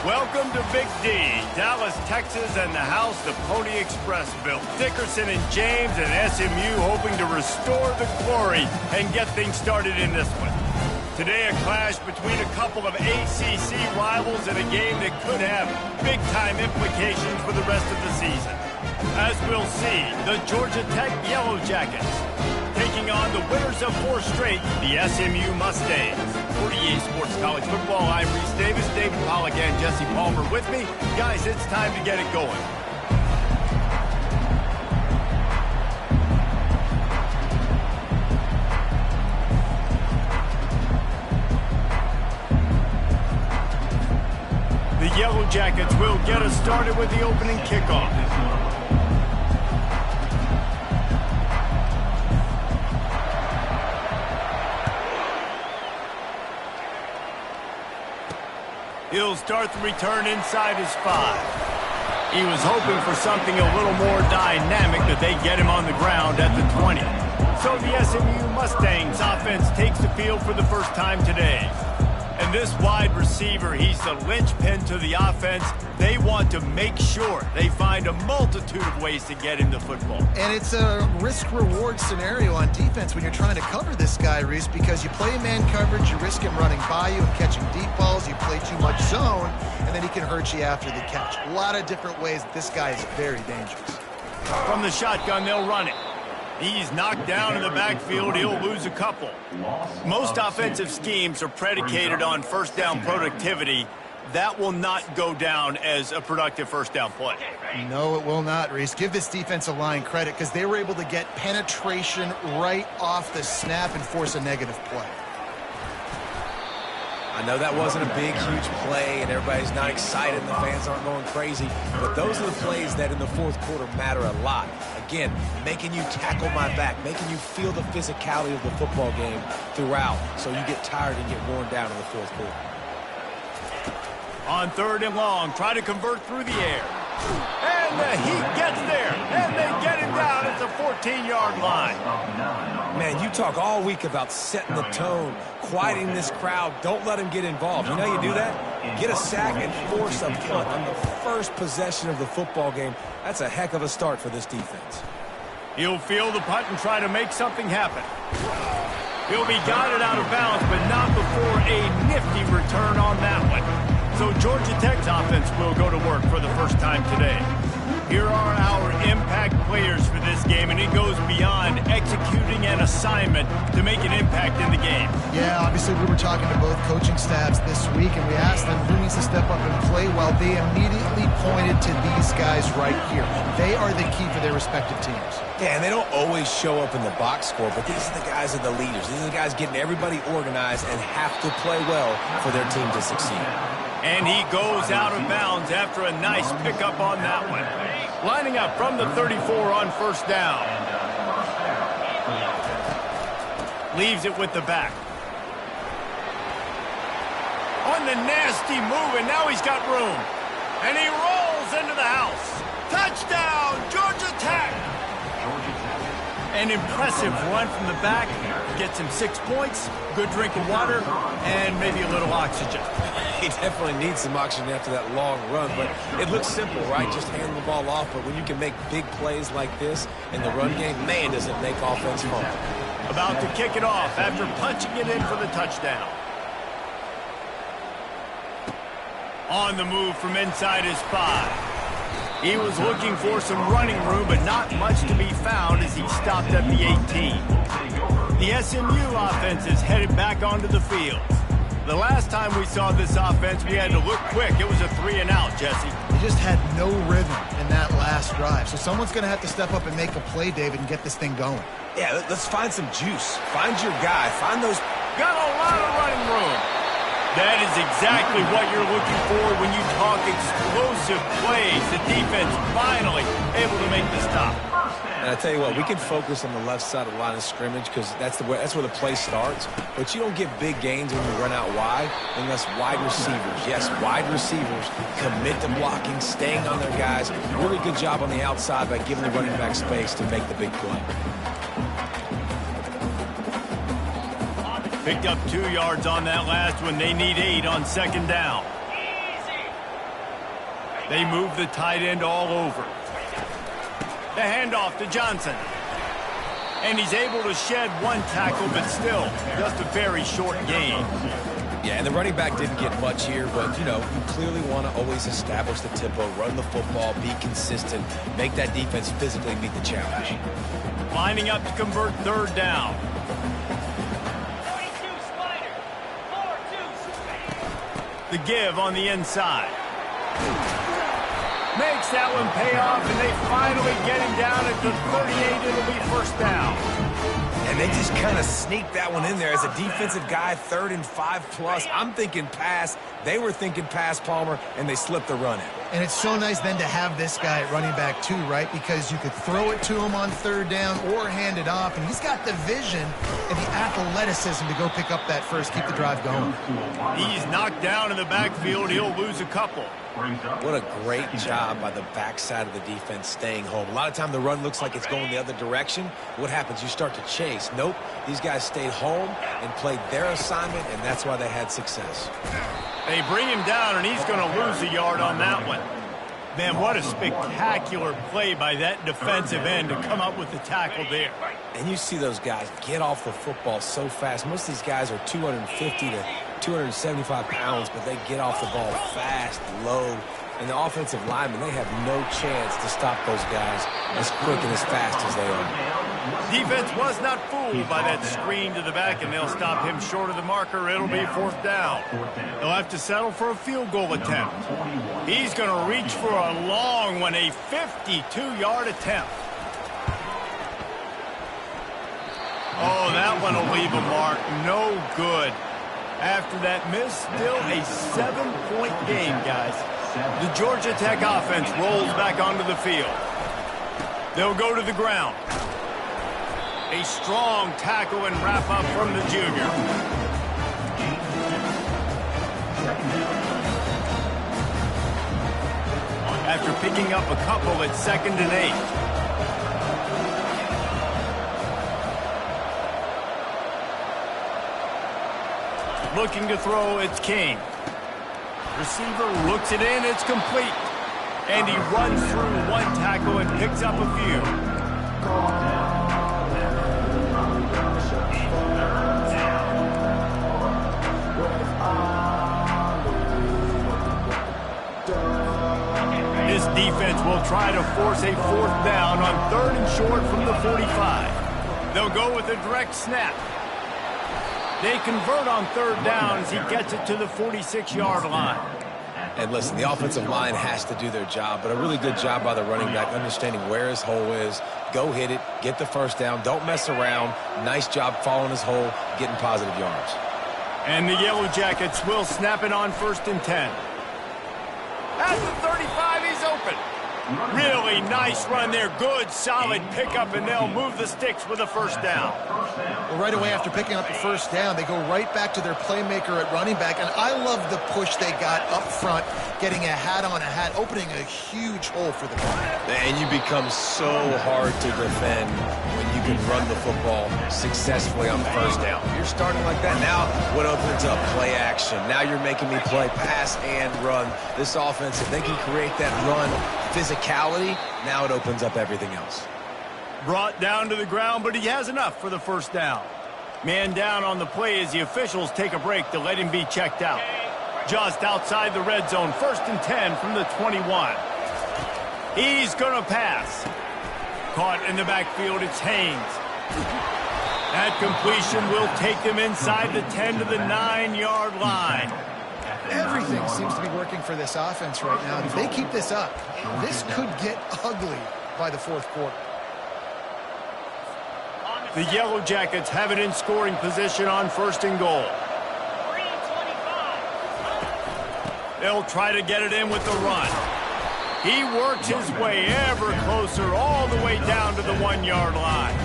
Welcome to Big D, Dallas, Texas, and the house the Pony Express built. Dickerson and James and SMU hoping to restore the glory and get things started in this one. Today, a clash between a couple of ACC rivals in a game that could have big-time implications for the rest of the season. As we'll see, the Georgia Tech Yellow Jackets taking on the winners of 4 straight, the SMU Mustangs. For EA Sports College Football, I'm Reese Davis, David Pollack, and Jesse Palmer with me. Guys, it's time to get it going. The Yellow Jackets will get us started with the opening kickoff. He'll start the return inside his 5. He was hoping for something a little more dynamic, that they get him on the ground at the 20. So the SMU Mustangs offense takes the field for the first time today. And this wide receiver, he's the linchpin to the offense. They want to make sure they find a multitude of ways to get him the football. And it's a risk-reward scenario on defense when you're trying to cover this guy, Reese, because you play man coverage, you risk him running by you and catching deep balls. You play too much zone, and then he can hurt you after the catch. A lot of different ways that this guy is very dangerous. From the shotgun, they'll run it. He's knocked down in the backfield. He'll lose a couple. Most offensive schemes are predicated on first down productivity. That will not go down as a productive first down play. No, it will not, Reese. Give this defensive line credit because they were able to get penetration right off the snap and force a negative play. I know that wasn't a big, huge play, and everybody's not excited, and the fans aren't going crazy, but those are the plays that in the fourth quarter matter a lot. Again, making you tackle my back, making you feel the physicality of the football game throughout, so you get tired and get worn down in the fourth quarter. On 3rd and long, try to convert through the air. And the Heat gets there, and they get him down at the 14-yard line. Man, you talk all week about setting the tone, quieting this crowd. Don't let him get involved. You know how you do that? Get a sack and force a punt on the first possession of the football game. That's a heck of a start for this defense. He'll field the punt and try to make something happen. He'll be guided out of bounds, but not before a nifty return on that one. So Georgia Tech's offense will go to work for the first time today. Here are our impact players for this game, and it goes beyond executing an assignment to make an impact in the game. Yeah, obviously we were talking to both coaching staffs this week, and we asked them who needs to step up and play well. They immediately pointed to these guys right here. They are the key for their respective teams. Yeah, and they don't always show up in the box score, but these are the guys that are the leaders. These are the guys getting everybody organized and have to play well for their team to succeed. And he goes out of bounds after a nice pickup on that one. Lining up from the 34 on first down. Leaves it with the back. On the nasty move, and now he's got room. And he rolls into the house. Touchdown, Georgia Tech! An impressive run from the back. Gets him 6 points, good drink of water, and maybe a little oxygen. He definitely needs some oxygen after that long run, but it looks simple, right? Just hand the ball off, but when you can make big plays like this in the run game, man, does it make offense fun. About to kick it off after punching it in for the touchdown. On the move from inside his 5. He was looking for some running room, but not much to be found as he stopped at the 18. The SMU offense is headed back onto the field. The last time we saw this offense, we had to look quick. It was a 3-and-out, Jesse. They just had no rhythm in that last drive. So someone's going to have to step up and make a play, David, and get this thing going. Yeah, let's find some juice. Find your guy. Find those. Got a lot of running room. That is exactly what you're looking for when you talk explosive plays. The defense finally able to make the stop. And I tell you what, we can focus on the left side of the line of scrimmage because that's where the play starts. But you don't get big gains when you run out wide unless wide receivers, yes, wide receivers, commit to blocking, staying on their guys. Really good job on the outside by giving the running back space to make the big play. Picked up 2 yards on that last one. They need 8 on second down. They move the tight end all over. The handoff to Johnson. And he's able to shed one tackle, but still, just a very short gain. Yeah, and the running back didn't get much here, but, you clearly want to always establish the tempo, run the football, be consistent, make that defense physically meet the challenge. Lining up to convert third down. The give on the inside. Makes that one pay off, and they finally get him down at the 38. It'll be first down. And they just kind of sneaked that one in there as a defensive guy, 3rd and 5+. I'm thinking pass. They were thinking pass, Palmer, and they slipped the run in. And it's so nice then to have this guy at running back too, right? Because you could throw it to him on 3rd down or hand it off, and he's got the vision and the athleticism to go pick up that first, keep the drive going. He's knocked down in the backfield. He'll lose a couple. What a great job by the backside of the defense staying home. A lot of time the run looks like it's going the other direction. What happens? You start to chase. Nope. These guys stayed home and played their assignment, and that's why they had success. They bring him down, and he's going to lose a yard on that one. Man, what a spectacular play by that defensive end to come up with the tackle there. And you see those guys get off the football so fast. Most of these guys are 250 to 275 pounds, but they get off the ball fast, low. And the offensive linemen, they have no chance to stop those guys as quick and as fast as they are. Defense was not fooled by that screen to the back, and they'll stop him short of the marker. It'll be 4th down. They'll have to settle for a field goal attempt. He's going to reach for a long one, a 52-yard attempt. Oh, that one will leave a mark. No good. After that miss, still a 7-point game, guys. The Georgia Tech offense rolls back onto the field. They'll go to the ground. A strong tackle and wrap up from the junior. After picking up a couple at 2nd and 8. Looking to throw, it's King. Receiver looks it in, it's complete. And he runs through one tackle and picks up a few. This defense will try to force a 4th down on 3rd and short from the 45. They'll go with a direct snap. They convert on 3rd down as he gets it to the 46-yard line. And listen, the offensive line has to do their job, but a really good job by the running back, understanding where his hole is. Go hit it, get the first down, don't mess around. Nice job following his hole, getting positive yards. And the Yellow Jackets will snap it on 1st and 10. At the 35, he's open. Really nice run there. Good, solid pickup, and they'll move the sticks with a 1st down. Well, right away after picking up the 1st down, they go right back to their playmaker at running back, and I love the push they got up front, getting a hat on a hat, opening a huge hole for the guy. And you become so hard to defend when you can run the football successfully on 1st down. You're starting like that. Now, what opens up? Play action. Now you're making me play pass and run. This offense, if they can create that run physicality, now it opens up everything else. Brought down to the ground, but he has enough for the 1st down. Man down on the play as the officials take a break to let him be checked out. Just outside the red zone, 1st and 10 from the 21. He's going to pass. Caught in the backfield, it's Haynes. That completion will take them inside the 10 to the 9-yard line. Everything seems to be working for this offense right now. If they keep this up, this could get ugly by the 4th quarter. The Yellow Jackets have it in scoring position on 1st and goal. They'll try to get it in with the run. He works his way ever closer all the way down to the 1-yard line.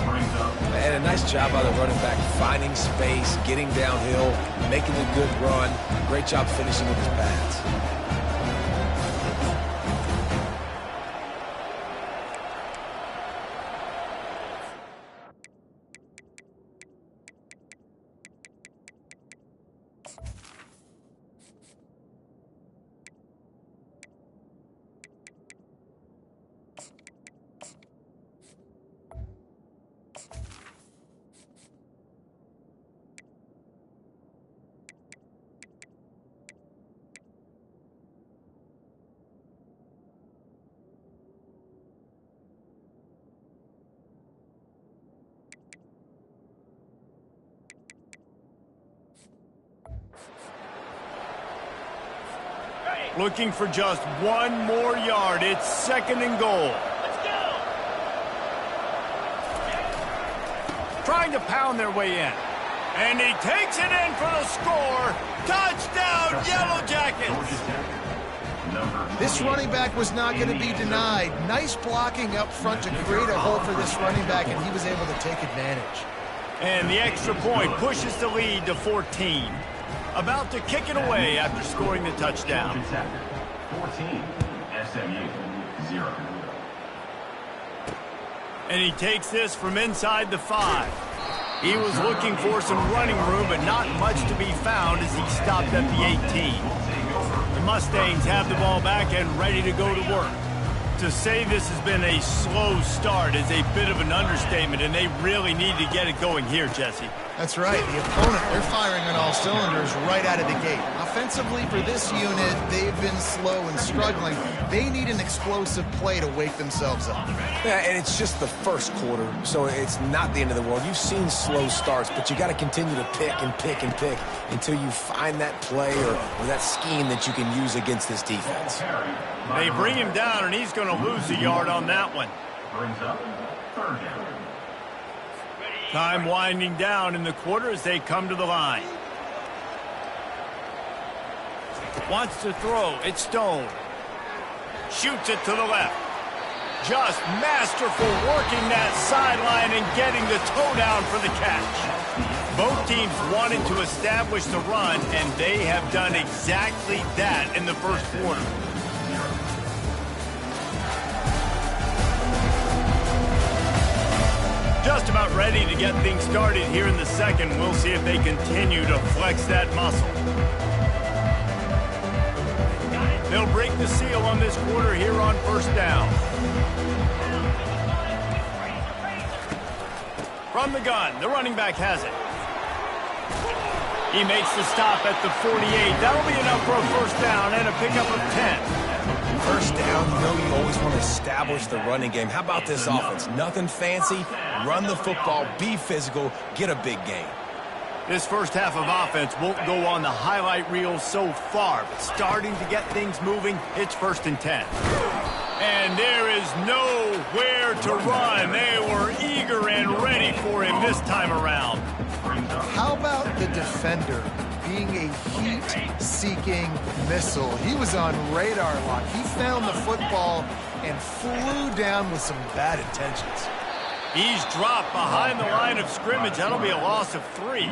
And a nice job by the running back, finding space, getting downhill, making a good run. Great job finishing with his pads. Looking for just one more yard. It's 2nd and goal. Let's go. Trying to pound their way in. And he takes it in for the score. Touchdown, Yellow Jackets. This running back was not going to be denied. Nice blocking up front to create a hole for this running back, and he was able to take advantage. And the extra point pushes the lead to 14. About to kick it away after scoring the touchdown. 14, SMU, 0. And he takes this from inside the 5. He was looking for some running room, but not much to be found as he stopped at the 18. The Mustangs have the ball back and ready to go to work. To say this has been a slow start is a bit of an understatement, and they really need to get it going here, Jesse. That's right. The opponent, they're firing on all cylinders right out of the gate. Offensively for this unit, they've been slow and struggling. They need an explosive play to wake themselves up. Yeah, and it's just the first quarter, so it's not the end of the world. You've seen slow starts, but you got to continue to pick and pick and pick until you find that play or that scheme that you can use against this defense. They bring him down, and he's going to lose a yard on that one. Brings up 3rd down. Time winding down in the quarter as they come to the line. Wants to throw. It's Stone. Shoots it to the left. Just masterful working that sideline and getting the toe down for the catch. Both teams wanted to establish the run, and they have done exactly that in the first quarter. Just about ready to get things started here in the second. We'll see if they continue to flex that muscle. They'll break the seal on this quarter here on 1st down. From the gun, the running back has it. He makes the stop at the 48. That'll be enough for a 1st down and a pickup of 10. 1st down, you know you always want to establish the running game. How about this offense? Nothing fancy. Run the football, be physical, get a big gain. This first half of offense won't go on the highlight reel so far, but starting to get things moving, it's 1st and 10. And there is nowhere to run. They were eager and ready for him this time around. How about the defender being a heat-seeking missile? He was on radar lock. He found the football and flew down with some bad intentions. He's dropped behind the line of scrimmage. That'll be a loss of 3.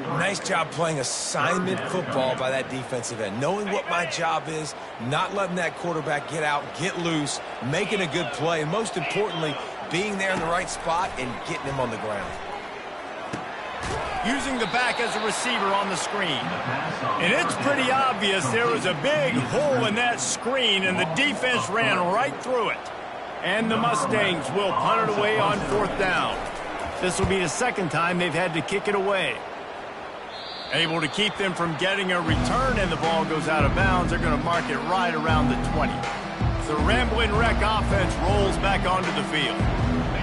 Nice job playing assignment football by that defensive end. Knowing what my job is, not letting that quarterback get out, get loose, making a good play, and most importantly, being there in the right spot and getting him on the ground. Using the back as a receiver on the screen. And it's pretty obvious there was a big hole in that screen, and the defense ran right through it. And the Mustangs will punt it away on 4th down. This will be the 2nd time they've had to kick it away. Able to keep them from getting a return, and the ball goes out of bounds. They're going to mark it right around the 20. The Rambling Wreck offense rolls back onto the field.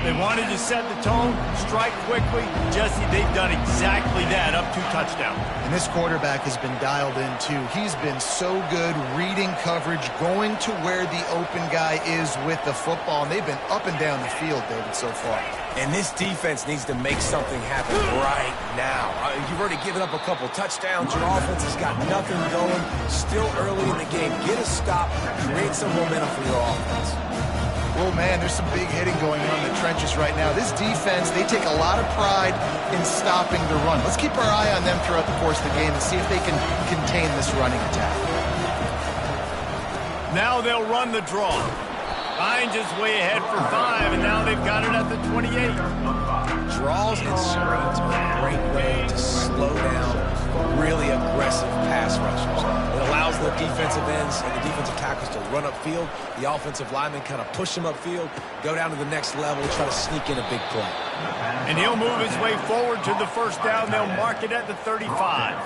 They wanted to set the tone, strike quickly. Jesse, they've done exactly that, up 2 touchdowns. And this quarterback has been dialed in, too. He's been so good reading coverage, going to where the open guy is with the football. And they've been up and down the field, David, so far. And this defense needs to make something happen right now. You've already given up a couple touchdowns. Your offense has got nothing going. Still early in the game. Get a stop. Create some momentum for your offense. Oh, man, there's some big hitting going on in the trenches right now. This defense, they take a lot of pride in stopping the run. Let's keep our eye on them throughout the course of the game and see if they can contain this running attack. Now they'll run the draw. Finds his way ahead for 5, and now they've got it at the 28. Draws and screens are a great way to slow down really aggressive pass rushers. It allows the defensive ends and the defensive tackles to run upfield. The offensive linemen kind of push them upfield, go down to the next level, try to sneak in a big play. And he'll move his way forward to the 1st down. They'll mark it at the 35.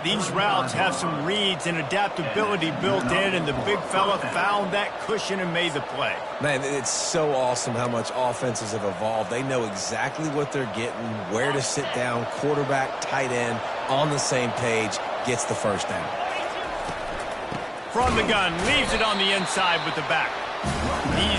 These routes have some reads and adaptability built in, and the big fella found that cushion and made the play. Man, it's so awesome how much offenses have evolved. They know exactly what they're getting, where to sit down, quarterback, tight end, on the same page, gets the 1st down. From the gun, leaves it on the inside with the back. He's...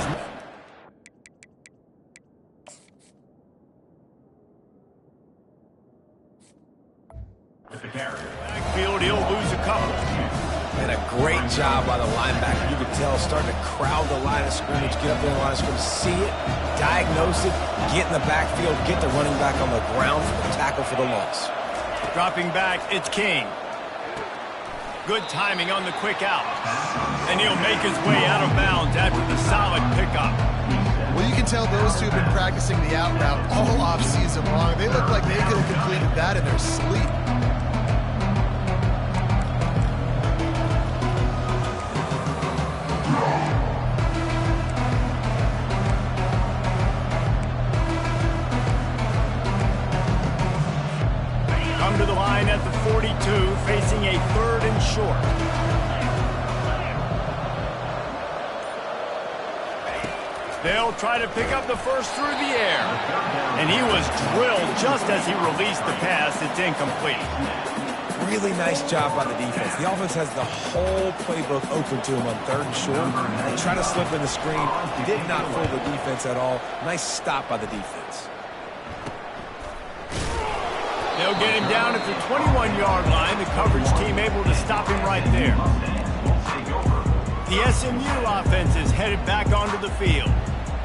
With the carry. Backfield, he'll lose a couple. And a great job by the linebacker. You could tell starting to crowd the line of scrimmage, get up there in the line of scrimmage, see it, diagnose it, get in the backfield, get the running back on the ground for the tackle for the loss. Dropping back, it's King. Good timing on the quick out. And he'll make his way out of bounds after the solid pickup. Well, you can tell those two have been practicing the out route all off-season long. They look like they could have completed that in their sleep. Come to the line at the 42, facing a 3rd and short. They'll try to pick up the first through the air. And he was drilled just as he released the pass. It's incomplete. Really nice job by the defense. The offense has the whole playbook open to him on 3rd and short. They try to slip in the screen. Did not fool the defense at all. Nice stop by the defense. They'll get him down at the 21-yard line. The coverage team able to stop him right there. The SMU offense is headed back onto the field.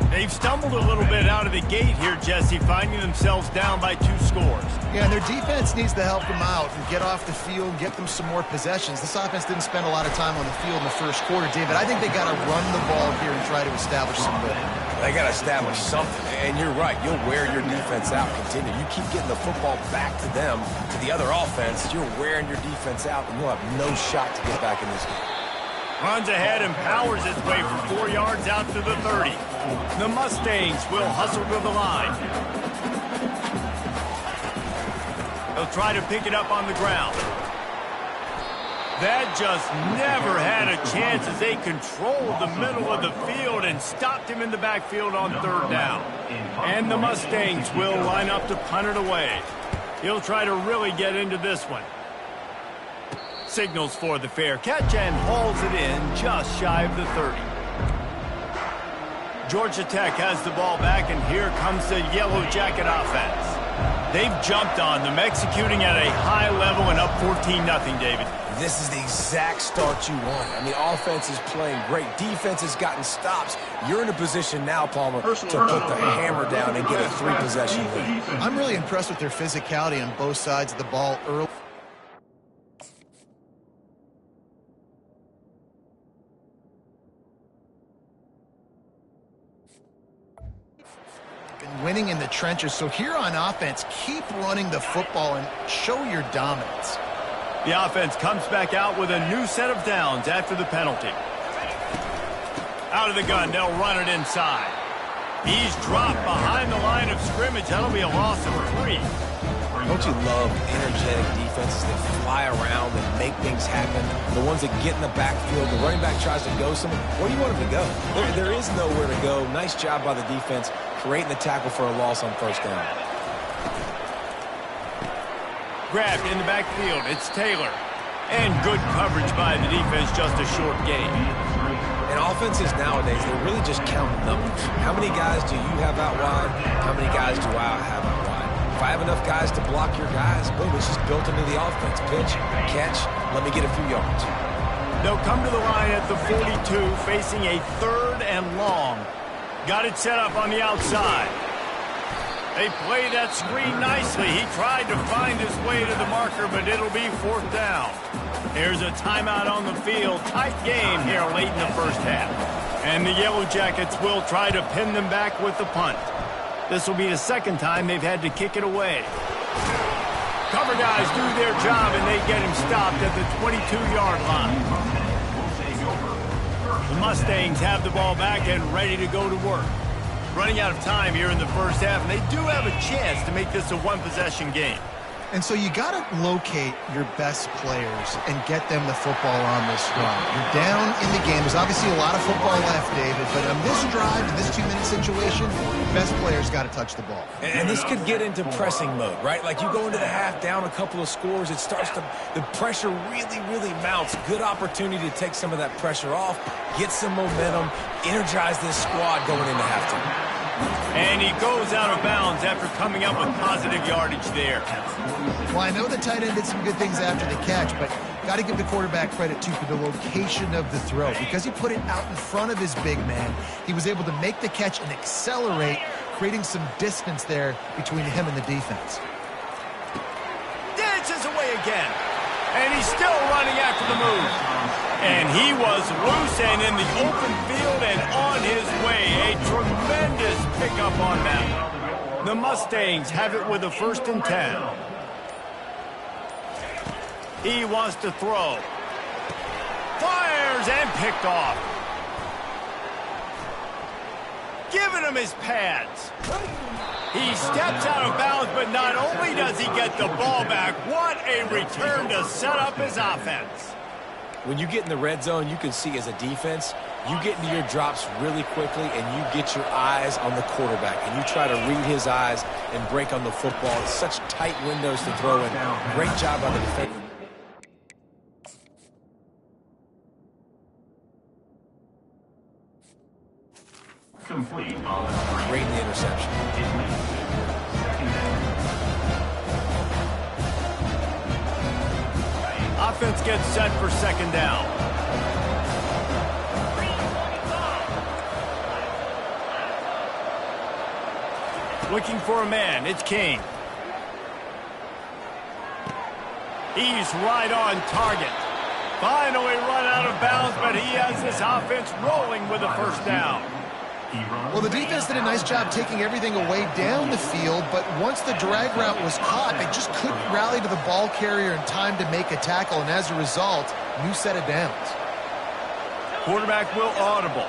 They've stumbled a little bit out of the gate here, Jesse, finding themselves down by 2 scores. Yeah, and their defense needs to help them out and get off the field, get them some more possessions. This offense didn't spend a lot of time on the field in the first quarter, David. I think they got to run the ball here and try to establish some rhythm. They got to establish something, and you're right. You'll wear your defense out. Continue. You keep getting the football back to them, to the other offense. You're wearing your defense out, and you'll have no shot to get back in this game. Runs ahead and powers his way for 4 yards out to the 30. The Mustangs will hustle to the line. They'll try to pick it up on the ground. That just never had a chance as they controlled the middle of the field and stopped him in the backfield on 3rd down. And the Mustangs will line up to punt it away. He'll try to really get into this one. Signals for the fair catch and hauls it in just shy of the 30. Georgia Tech has the ball back, and here comes the Yellow Jacket offense. They've jumped on them, executing at a high level and up 14-0, David. This is the exact start you want. I mean, offense is playing great. Defense has gotten stops. You're in a position now, Palmer, to put the hammer down and get a 3-possession lead. I'm really impressed with their physicality on both sides of the ball early. Winning in the trenches. So here on offense, keep running the football and show your dominance. The offense comes back out with a new set of downs after the penalty. Out of the gun, they'll run it inside. He's dropped behind the line of scrimmage. That'll be a loss of 3. Don't you love energetic defenses that fly around and make things happen? The ones that get in the backfield, the running back tries to go somewhere. Where do you want him to go? There is nowhere to go. Nice job by the defense, creating the tackle for a loss on 1st down. Grabbed in the backfield, it's Taylor. And good coverage by the defense, just a short gain. And offenses nowadays, they really just count numbers. How many guys do you have out wide? How many guys do I have out wide? If I have enough guys to block your guys, boom, it's just built into the offense. Pitch, catch, let me get a few yards. They'll come to the line at the 42, facing a 3rd and long. Got it set up on the outside. They play that screen nicely. He tried to find his way to the marker, but it'll be 4th down. There's a timeout on the field. Tight game here late in the first half. And the Yellow Jackets will try to pin them back with the punt. This will be the 2nd time they've had to kick it away. Cover guys do their job, and they get him stopped at the 22-yard line. The Mustangs have the ball back and ready to go to work. Running out of time here in the first half, and they do have a chance to make this a 1-possession game. And so you got to locate your best players and get them the football on this run. You're down in the game. There's obviously a lot of football left, David, but on this drive, in this 2-minute situation, situation, best player's got to touch the ball. And this could get into pressing mode, right? Like you go into the half down a couple of scores, the pressure really mounts. Good opportunity to take some of that pressure off, get some momentum, energize this squad going into halftime. And he goes out of bounds after coming up with positive yardage there. Well, I know the tight end did some good things after the catch, but got to give the quarterback credit, too, for the location of the throw. Because he put it out in front of his big man, he was able to make the catch and accelerate, creating some distance there between him and the defense. Dances away again. And he's still running after the move. And he was loose and in the open field and on his way. A tremendous pickup on that. The Mustangs have it with a 1st and 10. He wants to throw. Fires and picked off. Giving him his pads. He steps out of bounds, but not only does he get the ball back, what a return to set up his offense. When you get in the red zone, you can see as a defense, you get into your drops really quickly and you get your eyes on the quarterback and you try to read his eyes and break on the football. It's such tight windows to throw in. Great job by the defense. Complete on the Great in the interception. Offense gets set for 2nd down. Looking for a man. It's King. He's right on target. Finally run out of bounds, but he has this offense rolling with a 1st down. Well, the defense did a nice job taking everything away down the field, but once the drag route was caught, they just couldn't rally to the ball carrier in time to make a tackle, and as a result, new set of downs. Quarterback will audible.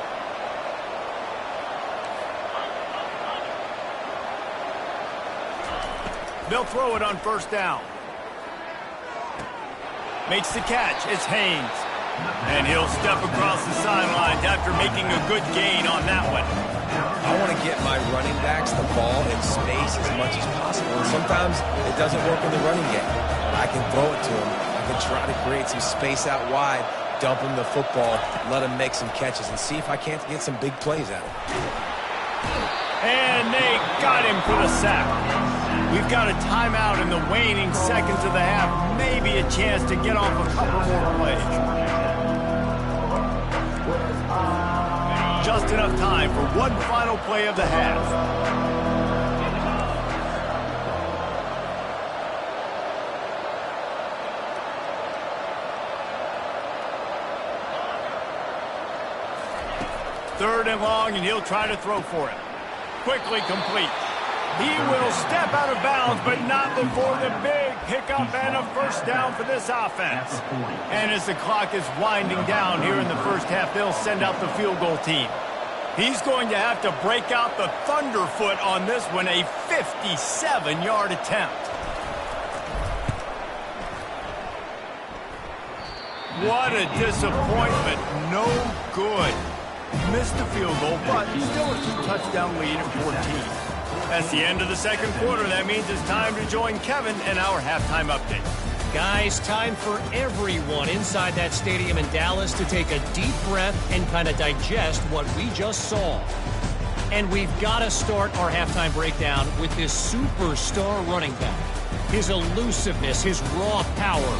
They'll throw it on 1st down. Makes the catch. It's Haynes. And he'll step across the sidelines after making a good gain on that one. I want to get my running backs the ball in space as much as possible. And sometimes it doesn't work in the running game. But I can throw it to him. I can try to create some space out wide, dump him the football, let him make some catches, and see if I can't get some big plays out of him. And they got him for the sack. We've got a timeout in the waning seconds of the half. Maybe a chance to get off a couple more plays. Just enough time for one final play of the half. Third and long, and he'll try to throw for it. Quickly complete. He will step out of bounds, but not before the big pickup and a 1st down for this offense. And as the clock is winding down here in the 1st half, they'll send out the field goal team. He's going to have to break out the thunderfoot on this one, a 57-yard attempt. What a disappointment. No good. Missed the field goal, but still a 2-touchdown lead at 14. That's the end of the 2nd quarter. That means it's time to join Kevin in our halftime update. Guys, time for everyone inside that stadium in Dallas to take a deep breath and kind of digest what we just saw. And we've got to start our halftime breakdown with this superstar running back. His elusiveness, his raw power.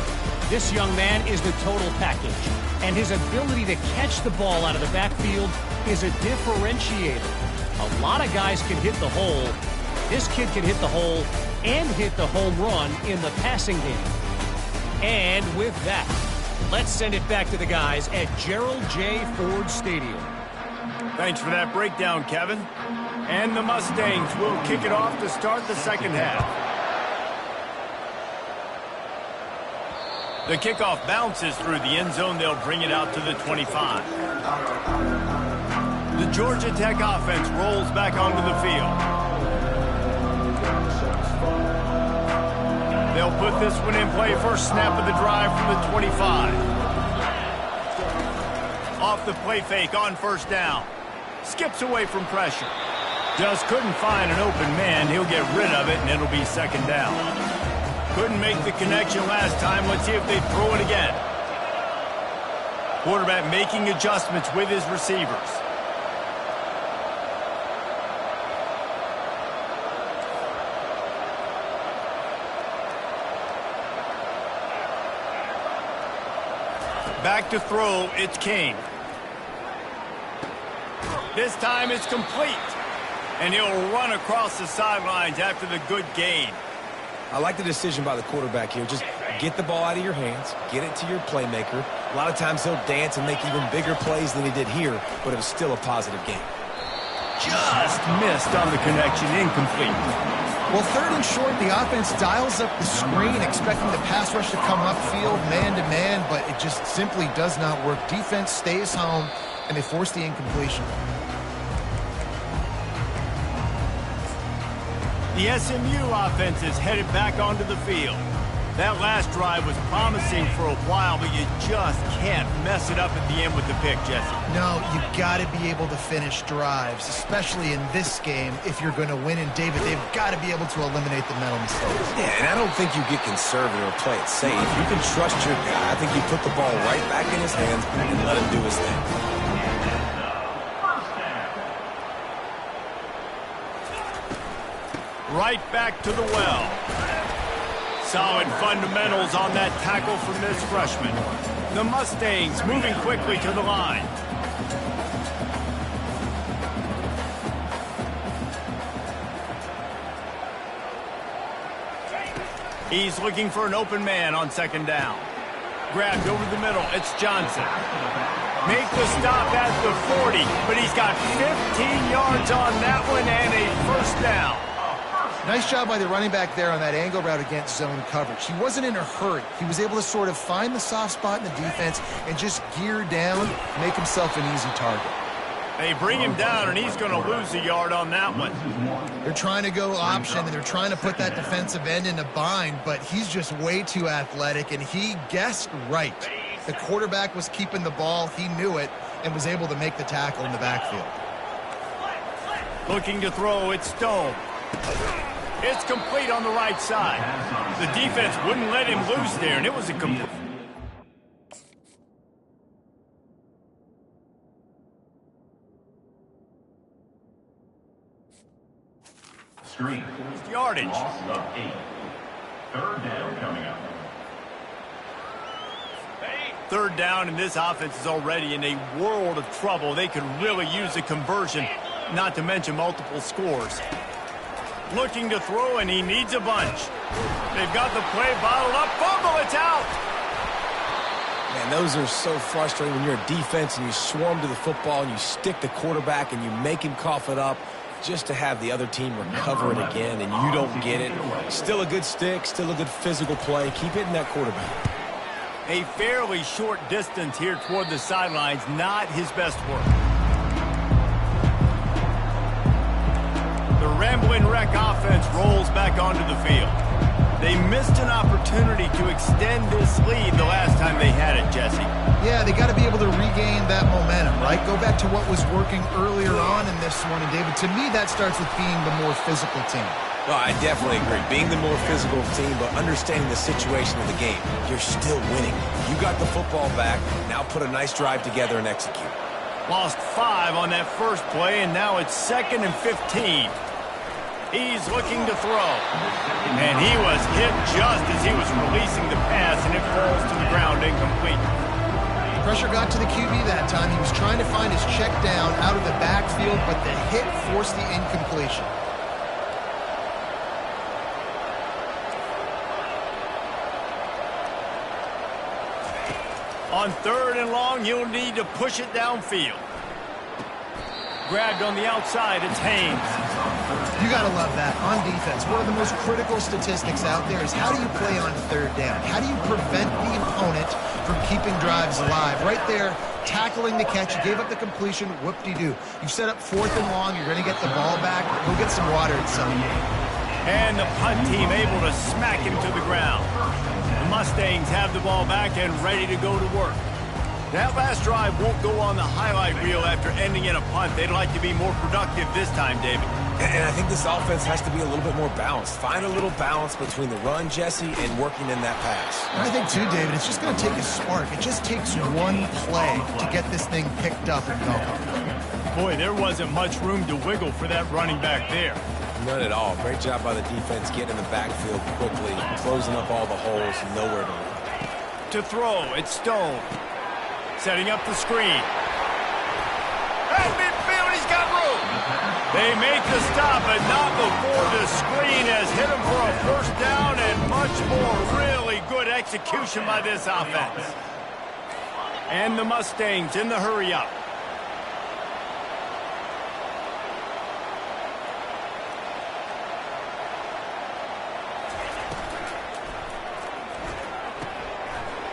This young man is the total package. And his ability to catch the ball out of the backfield is a differentiator. A lot of guys can hit the hole. This kid can hit the hole and hit the home run in the passing game. And with that, let's send it back to the guys at Gerald J. Ford Stadium. Thanks for that breakdown, Kevin. And the Mustangs will kick it off to start the 2nd half. The kickoff bounces through the end zone. They'll bring it out to the 25. The Georgia Tech offense rolls back onto the field. They'll put this one in play. First snap of the drive from the 25. Off the play fake on 1st down. Skips away from pressure. Just couldn't find an open man. He'll get rid of it, and it'll be second down. Couldn't make the connection last time. Let's see if they throw it again. Quarterback making adjustments with his receivers. Back to throw, it's King. This time it's complete. And he'll run across the sidelines after the good gain. I like the decision by the quarterback here. Just get the ball out of your hands, get it to your playmaker. A lot of times he'll dance and make even bigger plays than he did here, but it was still a positive game. Just missed on the connection, incomplete. Well, third and short, the offense dials up the screen, expecting the pass rush to come upfield, man-to-man, but it just simply does not work. Defense stays home, and they force the incompletion. The SMU offense is headed back onto the field. That last drive was promising for a while, but you just can't mess it up at the end with the pick, Jesse. No, you got to be able to finish drives, especially in this game. If you're going to win, and David, they've got to be able to eliminate the mental mistakes. Yeah, and I don't think you get conservative or play it safe. You can trust your guy. I think you put the ball right back in his hands and let him do his thing. Right back to the well. Solid fundamentals on that tackle from this freshman. The Mustangs moving quickly to the line. He's looking for an open man on second down. Grabbed over the middle. It's Johnson. Make the stop at the 40, but he's got 15 yards on that one and a first down. Nice job by the running back there on that angle route against zone coverage. He wasn't in a hurry. He was able to sort of find the soft spot in the defense and just gear down, make himself an easy target. They bring him down, and he's going to lose a yard on that one. They're trying to go option, and they're trying to put that defensive end in a bind, but he's just way too athletic, and he guessed right. The quarterback was keeping the ball. He knew it and was able to make the tackle in the backfield. Looking to throw, it's Stone. It's complete on the right side. The defense wouldn't let him loose there, and it was a complete. Screen. Yardage. Loss of 8. Third down coming up. Third down, and this offense is already in a world of trouble. They could really use a conversion, not to mention multiple scores. Looking to throw, and he needs a bunch. They've got the play bottled up. Fumble, it's out! Man, those are so frustrating when you're a defense and you swarm to the football and you stick the quarterback and you make him cough it up just to have the other team recover it again and you don't get it. Still a good stick, still a good physical play. Keep hitting that quarterback. A fairly short distance here toward the sidelines, not his best work. The Ramblin' Wreck offense rolls back onto the field. They missed an opportunity to extend this lead the last time they had it, Jesse. Yeah, they got to be able to regain that momentum, right? Go back to what was working earlier on in this one. And, David, to me, that starts with being the more physical team. Well, I definitely agree. Being the more physical team, but understanding the situation of the game. You're still winning. You got the football back. Now put a nice drive together and execute. Lost 5 on that first play, and now it's 2nd and 15. He's looking to throw. And he was hit just as he was releasing the pass, and it falls to the ground incomplete. Pressure got to the QB that time. He was trying to find his check down out of the backfield, but the hit forced the incompletion. On 3rd and long, you'll need to push it downfield. Grabbed on the outside, it's Haynes. You got to love that on defense. One of the most critical statistics out there is how do you play on 3rd down? How do you prevent the opponent from keeping drives alive? Right there, tackling the catch. You gave up the completion, whoop-de-doo. You set up 4th and long. You're going to get the ball back. Go get some water and some. And the punt team able to smack him to the ground. The Mustangs have the ball back and ready to go to work. That last drive won't go on the highlight reel after ending in a punt. They'd like to be more productive this time, David. And I think this offense has to be a little bit more balanced. Find a little balance between the run, Jesse, and working in that pass. And I think, too, David, it's just going to take a spark. It just takes one play to get this thing picked up and going. Boy, there wasn't much room to wiggle for that running back there. None at all. Great job by the defense getting in the backfield quickly, closing up all the holes, nowhere to run. To throw, it's Stone. Setting up the screen. At midfield, he's got room. They make the stop, but not before the screen has hit him for a first down and much more. Really good execution by this offense. And the Mustangs in the hurry up.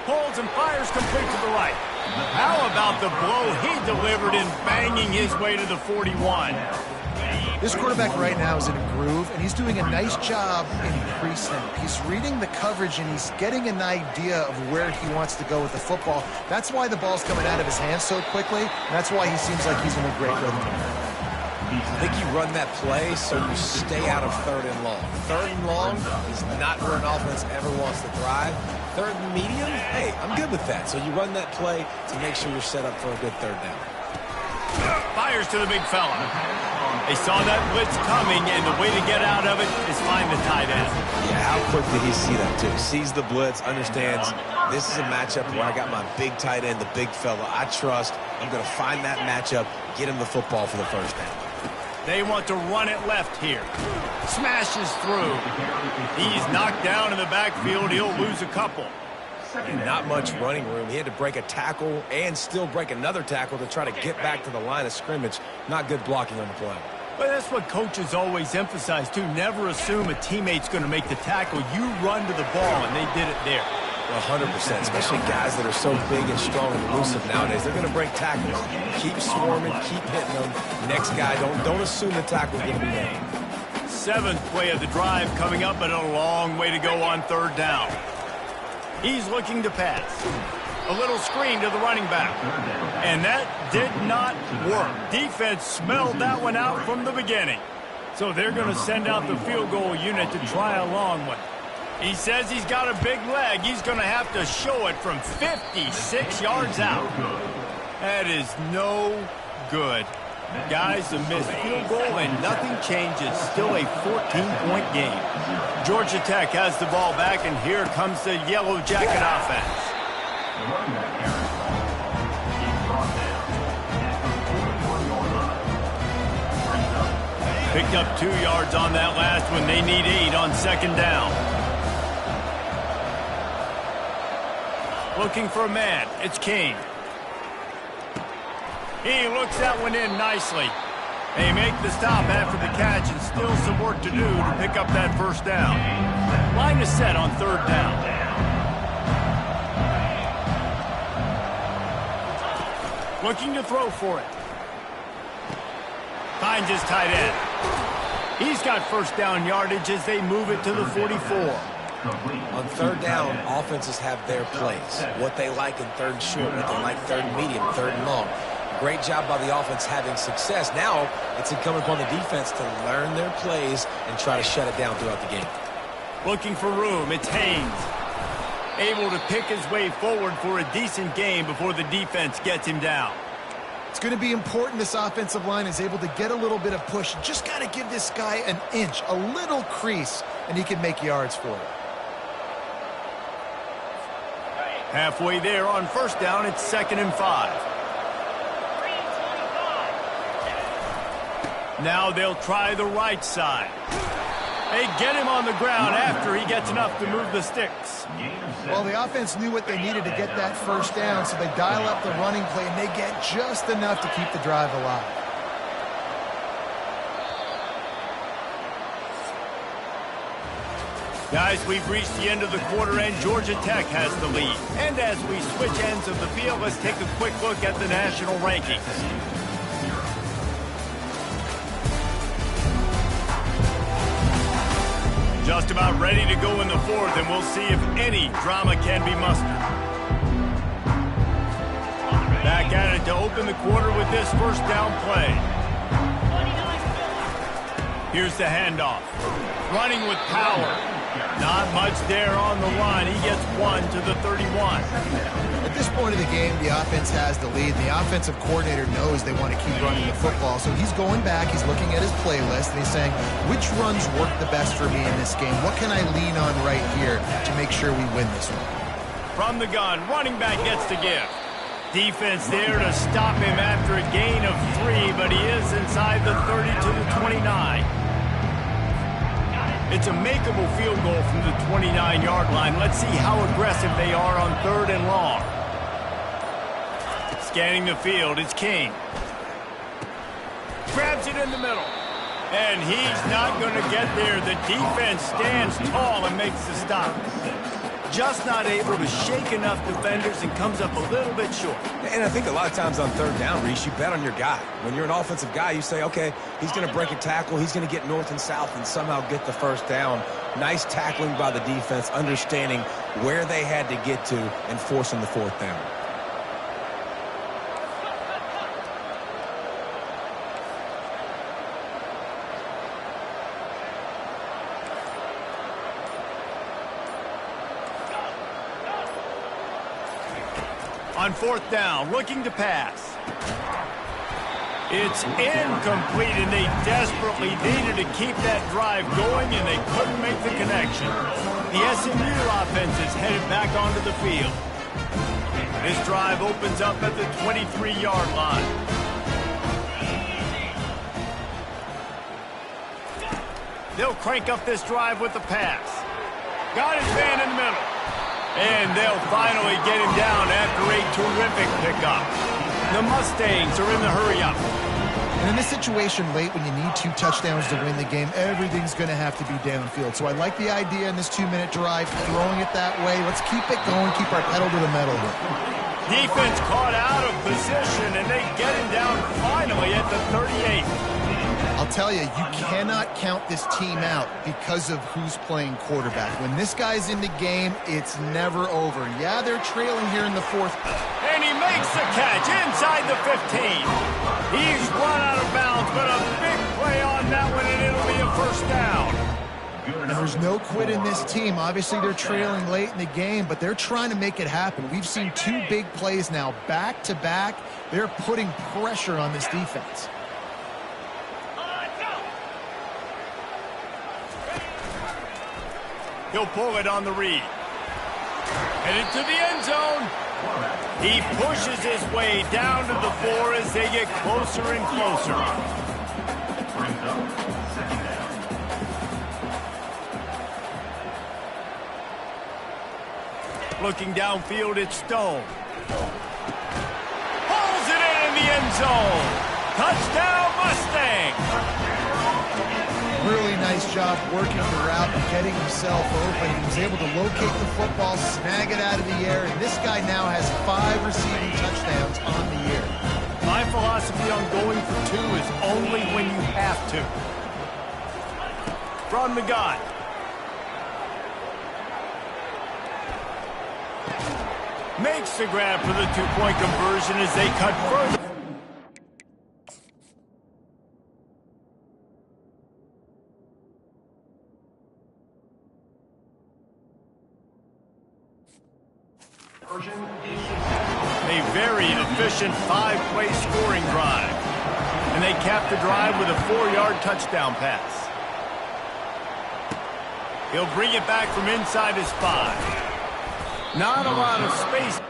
Pulls and fires complete to the right. How about the blow he delivered in banging his way to the 41? This quarterback right now is in a groove, and he's doing a nice job in pre-snap. He's reading the coverage, and he's getting an idea of where he wants to go with the football. That's why the ball's coming out of his hands so quickly, and that's why he seems like he's in a great rhythm. I think you run that play so you stay out of 3rd and long. 3rd and long is not where an offense ever wants to thrive. 3rd and medium, hey, I'm good with that. So you run that play to make sure you're set up for a good 3rd down. Fires to the big fella. They saw that blitz coming, and the way to get out of it is find the tight end. Yeah, how quick did he see that, too? Sees the blitz, understands this is a matchup where I got my big tight end, the big fella. I trust. I'm going to find that matchup, get him the football for the first down. They want to run it left here. Smashes through. He's knocked down in the backfield. He'll lose a couple. And not much running room. He had to break a tackle and still break another tackle to try to get back to the line of scrimmage. Not good blocking on the play. But that's what coaches always emphasize, too. Never assume a teammate's going to make the tackle. You run to the ball, and they did it there. 100%, especially guys that are so big and strong and elusive nowadays. They're going to break tackles. Keep swarming, keep hitting them. Next guy, don't assume the tackle's going to be made. 7th play of the drive coming up, but a long way to go on 3rd down. He's looking to pass. A little screen to the running back. And that did not work. Defense smelled that one out from the beginning. So they're going to send out the field goal unit to try a long one. He says he's got a big leg. He's going to have to show it from 56 yards out. That is no good. Guys, a missed field goal and nothing changes. Still a 14-point game. Georgia Tech has the ball back, and here comes the Yellow Jacket offense. Picked up 2 yards on that last one. They need 8 on 2nd down. Looking for a man. It's Kane. He looks that one in nicely. They make the stop after the catch, and still some work to do to pick up that 1st down. Line is set on 3rd down. Looking to throw for it. Finds his tight end. He's got 1st down yardage as they move it to the 44. On 3rd down, offenses have their plays. What they like in 3rd and short, what they like 3rd and medium, 3rd and long. Great job by the offense having success. Now it's incumbent upon the defense to learn their plays and try to shut it down throughout the game. Looking for room. It's Haynes. Able to pick his way forward for a decent game before the defense gets him down. It's going to be important this offensive line is able to get a little bit of push. Just got to give this guy an inch, a little crease, and he can make yards for it. Halfway there on 1st down, it's 2nd and 5. Now they'll try the right side. They get him on the ground after he gets enough to move the sticks. Well, the offense knew what they needed to get that 1st down, so they dial up the running play, and they get just enough to keep the drive alive. Guys, we've reached the end of the quarter, and Georgia Tech has the lead. And as we switch ends of the field, let's take a quick look at the national rankings. Just about ready to go in the 4th, and we'll see if any drama can be mustered. back at it to open the quarter with this first down play. Here's the handoff. Running with power. Not much there on the line. He gets 1 to the 31. At this point of the game, the offense has the lead, and the offensive coordinator knows they want to keep running the football. So he's going back, he's looking at his playlist, and he's saying, which runs work the best for me in this game? What can I lean on right here to make sure we win this one? From the gun, running back gets the gift. Defense there to stop him after a gain of 3, but he is inside the 30 to the 29. It's a makeable field goal from the 29-yard line. Let's see how aggressive they are on 3rd and long. Scanning the field, it's King. Grabs it in the middle. And he's not going to get there. The defense stands tall and makes the stop. Just not able to shake enough defenders and comes up a little bit short. And I think a lot of times on 3rd down, Reese, you bet on your guy. When you're an offensive guy, you say, okay, he's going to break a tackle, he's going to get north and south and somehow get the first down. Nice tackling by the defense, understanding where they had to get to and forcing the 4th down. On 4th down, looking to pass. It's incomplete, and they desperately needed to keep that drive going, and they couldn't make the connection. The SMU offense is headed back onto the field. This drive opens up at the 23-yard line. They'll crank up this drive with the pass. Got his man in the middle. And they'll finally get him down after a terrific pickup. The Mustangs are in the hurry-up. And in this situation late when you need 2 touchdowns to win the game, everything's going to have to be downfield. So I like the idea in this 2-minute drive, throwing it that way. Let's keep it going, keep our pedal to the metal here. Defense caught out of position, and they get him down finally at the 38. I'll tell you, you cannot count this team out because of who's playing quarterback. When this guy's in the game, it's never over. Yeah, they're trailing here in the 4th. And he makes the catch inside the 15. He's run out of bounds, but a big play on that one, and it'll be a first down. And there's no quit in this team. Obviously, they're trailing late in the game, but they're trying to make it happen. We've seen 2 big plays now, back-to-back. They're putting pressure on this defense. He'll pull it on the read. Headed to the end zone. He pushes his way down to the 4 as they get closer and closer. Looking downfield, it's Stone. Pulls it in the end zone. Touchdown, Mustang. Really nice job working the route and getting himself open. He was able to locate the football, snag it out of the air, and this guy now has 5 receiving touchdowns on the year. My philosophy on going for 2 is only when you have to. From the gun. Makes the grab for the 2-point conversion as they cut further. A very efficient 5-play scoring drive. And they cap the drive with a 4-yard touchdown pass. He'll bring it back from inside his 5. Not a lot of space.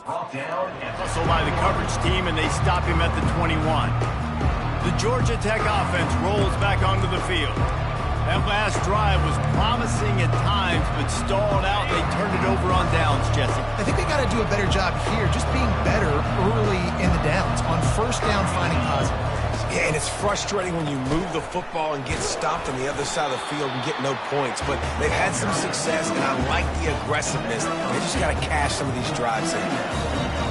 Brought down at Hustle by the coverage team, and they stop him at the 21. The Georgia Tech offense rolls back onto the field. That last drive was promising at times, but stalled out. They turned it over on downs, Jesse. I think they got to do a better job here, just being better early in the downs. On first down, finding positive. Yeah, and it's frustrating when you move the football and get stopped on the other side of the field and get no points. But they've had some success, and I like the aggressiveness. They just got to cash some of these drives in.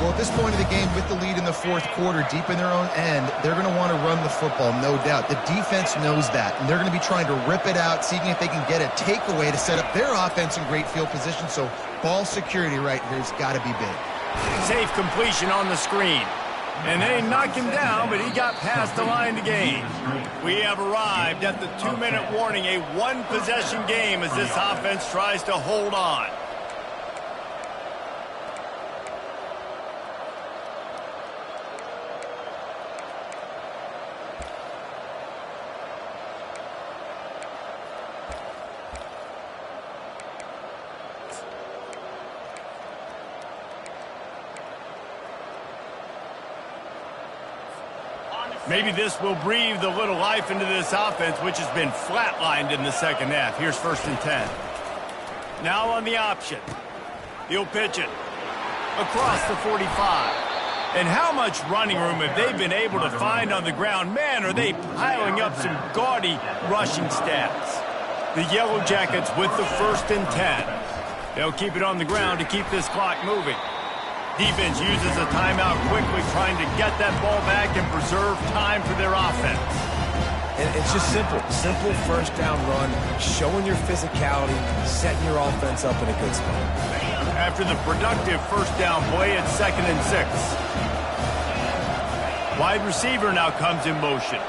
Well, at this point of the game, with the lead in the fourth quarter, deep in their own end, they're going to want to run the football, no doubt. The defense knows that, and they're going to be trying to rip it out, seeing if they can get a takeaway to set up their offense in great field position. So ball security right here has got to be big. Safe completion on the screen. And they knocked him down, but he got past the line to gain. We have arrived at the 2-minute warning, a one-possession game as this offense tries to hold on. Maybe this will breathe a little life into this offense, which has been flatlined in the second half. Here's 1st and 10. Now on the option. He'll pitch it across the 45. And how much running room have they been able to find on the ground? Man, are they piling up some gaudy rushing stats. The Yellow Jackets with the 1st and 10. They'll keep it on the ground to keep this clock moving. Defense uses a timeout quickly, trying to get that ball back and preserve time for their offense. And it's just simple. Simple first down run, showing your physicality, setting your offense up in a good spot. After the productive first down play, it's 2nd and 6. Wide receiver now comes in motion.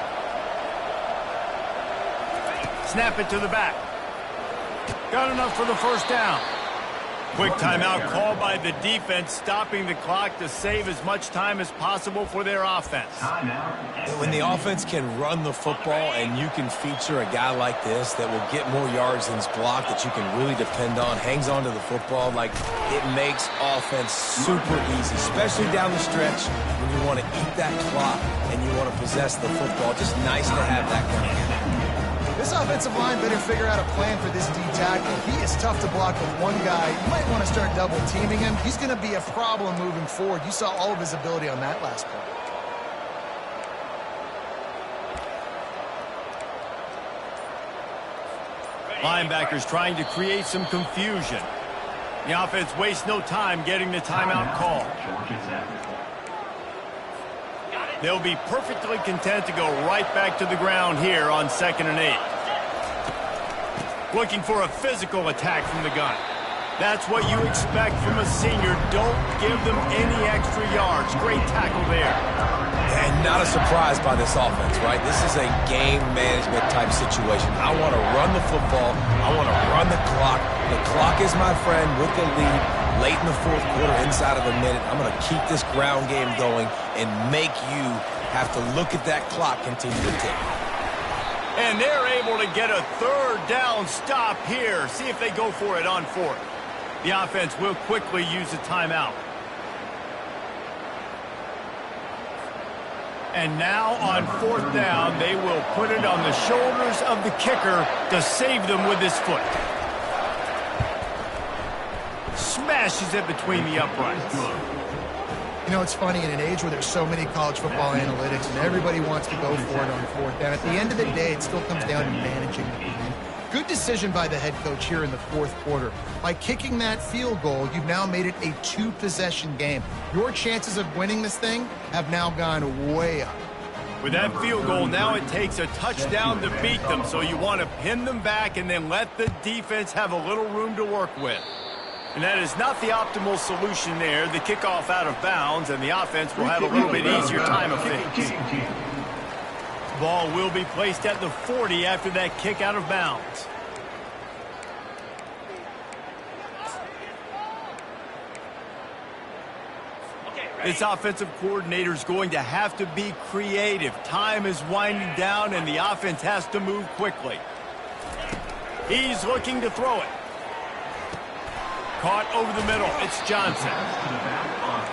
Snap it to the back. Got enough for the first down. Quick timeout called by the defense, stopping the clock to save as much time as possible for their offense. When the offense can run the football and you can feature a guy like this that will get more yards than his block, that you can really depend on, hangs on to the football, like it makes offense super easy, especially down the stretch when you want to eat that clock and you want to possess the football. Just nice to have that going on. This offensive line better figure out a plan for this D tackle. He is tough to block with one guy. You might want to start double teaming him. He's going to be a problem moving forward. You saw all of his ability on that last play. Linebackers trying to create some confusion. The offense wastes no time getting the timeout call. They'll be perfectly content to go right back to the ground here on 2nd and 8. Looking for a physical attack from the gun. That's what you expect from a senior. Don't give them any extra yards. Great tackle there. And not a surprise by this offense, right? This is a game management type situation. I want to run the football. I want to run the clock. The clock is my friend with the lead. Late in the fourth quarter, inside of a minute, I'm going to keep this ground game going and make you have to look at that clock continue to tick. And they're able to get a 3rd down stop here. See if they go for it on 4th. The offense will quickly use a timeout. And now on 4th down, they will put it on the shoulders of the kicker to save them with his foot. Smashes it between the uprights. You know, it's funny, in an age where there's so many college football analytics and everybody wants to go for it on 4th down, at the end of the day, it still comes down to managing the game. Good decision by the head coach here in the fourth quarter. By kicking that field goal, you've now made it a 2-possession game. Your chances of winning this thing have now gone way up. With that field goal, now it takes a touchdown to beat them, so you want to pin them back and then let the defense have a little room to work with. And that is not the optimal solution there. The kickoff out of bounds, and the offense will have a little bit easier time of things. Ball will be placed at the 40 after that kick out of bounds. This offensive coordinator is going to have to be creative. Time is winding down, and the offense has to move quickly. He's looking to throw it. Caught over the middle. It's Johnson.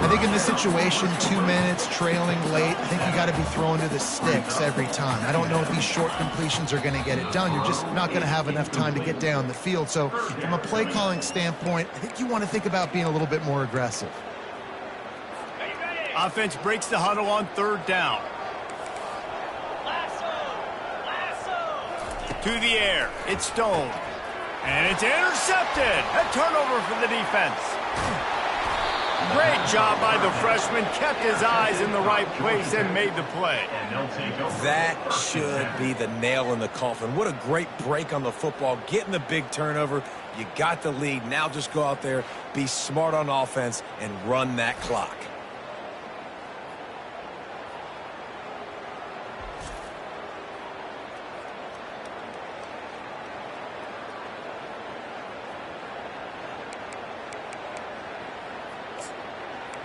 I think in this situation, 2 minutes, trailing late, I think you got to be throwing to the sticks every time. I don't know if these short completions are going to get it done. You're just not going to have enough time to get down the field. So from a play calling standpoint, I think you want to think about being a little bit more aggressive. Offense breaks the huddle on 3rd down. To the air. It's Stone. And it's intercepted. A turnover for the defense. Great job by the freshman. Kept his eyes in the right place and made the play. That should be the nail in the coffin. What a great break on the football. Getting the big turnover. You got the lead. Now just go out there, be smart on offense, and run that clock.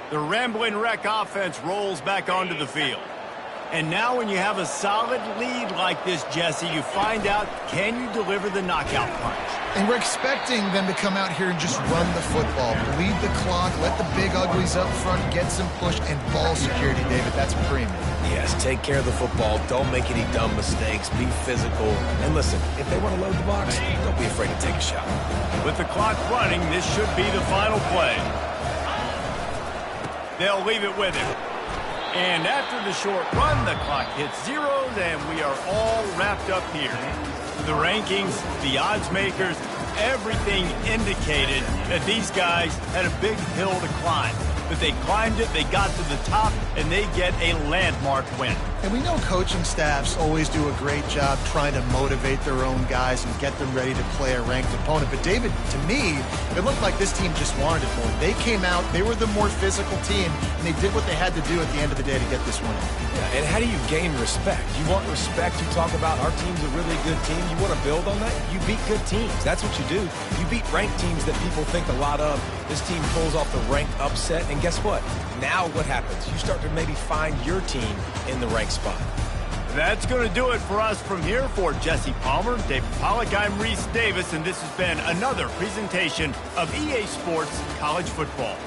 The Rambling Wreck offense rolls back onto the field. And now when you have a solid lead like this, Jesse, you find out, can you deliver the knockout punch? And we're expecting them to come out here and just run the football, bleed the clock, let the big uglies up front, get some push, and ball security, David. That's premium. Yes, take care of the football. Don't make any dumb mistakes. Be physical. And listen, if they want to load the box, don't be afraid to take a shot. With the clock running, this should be the final play. They'll leave it with him. And after the short run, the clock hits zeros, and we are all wrapped up here. The rankings, the odds makers, everything indicated that these guys had a big hill to climb. But they climbed it, they got to the top, and they get a landmark win. And we know coaching staffs always do a great job trying to motivate their own guys and get them ready to play a ranked opponent. But, David, to me, it looked like this team just wanted it more. They came out, they were the more physical team, and they did what they had to do at the end of the day to get this win. Yeah, and how do you gain respect? You want respect, you talk about our team's a really good team. You want to build on that? You beat good teams. That's what you do. You beat ranked teams that people think a lot of. This team pulls off the ranked upset, and guess what? Now what happens? You start to maybe find your team in the ranked spot. That's going to do it for us from here. For Jesse Palmer, David Pollack, I'm Reese Davis, and this has been another presentation of EA Sports College Football.